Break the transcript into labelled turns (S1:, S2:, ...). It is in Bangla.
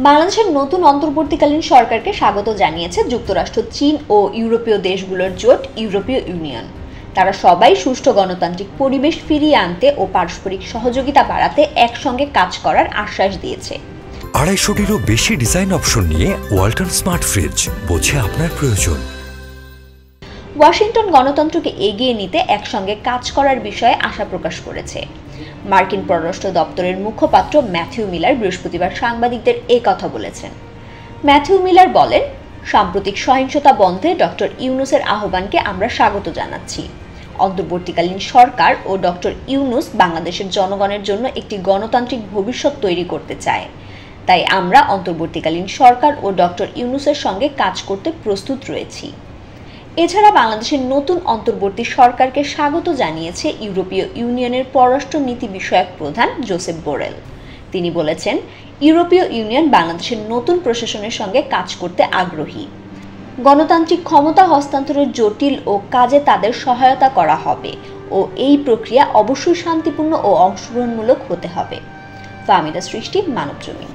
S1: বাংলাদেশের নতুন অন্তর্বর্তীকালীন সরকারকে স্বাগত জানিয়েছে যুক্তরাষ্ট্র, চীন ও ইউরোপীয় দেশগুলোর জোট ইউরোপীয় ইউনিয়ন। তারা সবাই সুষ্ঠু গণতান্ত্রিক পরিবেশ ফিরিয়ে আনতে ও পারস্পরিক সহযোগিতা বাড়াতে একসঙ্গে কাজ করার আশ্বাস দিয়েছে।
S2: 250-টিরও বেশি ডিজাইন অপশন নিয়ে ওয়ালটন স্মার্ট ফ্রিজ, বোঝে আপনার প্রয়োজন।
S1: ওয়াশিংটন গণতন্ত্রকে এগিয়ে নিতে একসঙ্গে কাজ করার বিষয়ে আশা প্রকাশ করেছে। মার্কিন পররাষ্ট্র দপ্তরের মুখপাত্র ম্যাথিউ মিলার বৃহস্পতিবার সাংবাদিকদের এই কথা বলেছেন। ম্যাথিউ মিলার বলেন, সাম্প্রতিক সহিংসতা বন্ধে ডক্টর ইউনূসের আহ্বানকে আমরা স্বাগত জানাচ্ছি। অন্তর্বর্তীকালীন সরকার ও ডক্টর ইউনূস বাংলাদেশের জনগণের জন্য একটি গণতান্ত্রিক ভবিষ্যৎ তৈরি করতে চায়। তাই আমরা অন্তর্বর্তীকালীন সরকার ও ডক্টর ইউনূসের সঙ্গে কাজ করতে প্রস্তুত রয়েছি। এছাড়া বাংলাদেশের নতুন অন্তর্বর্তী সরকারকে স্বাগত জানিয়েছে ইউরোপীয় ইউনিয়নের পররাষ্ট্র নীতি বিষয়ক প্রধান জোসেফ বোরেল। তিনি বলেছেন, ইউরোপীয় ইউনিয়ন বাংলাদেশের নতুন প্রশাসনের সঙ্গে কাজ করতে আগ্রহী। গণতান্ত্রিক ক্ষমতা হস্তান্তরের জটিল ও কাজে তাদের সহায়তা করা হবে ও এই প্রক্রিয়া অবশ্যই শান্তিপূর্ণ ও অংশগ্রহণমূলক হতে হবে। ফাহমিদা সৃষ্টি, মানবজমিন।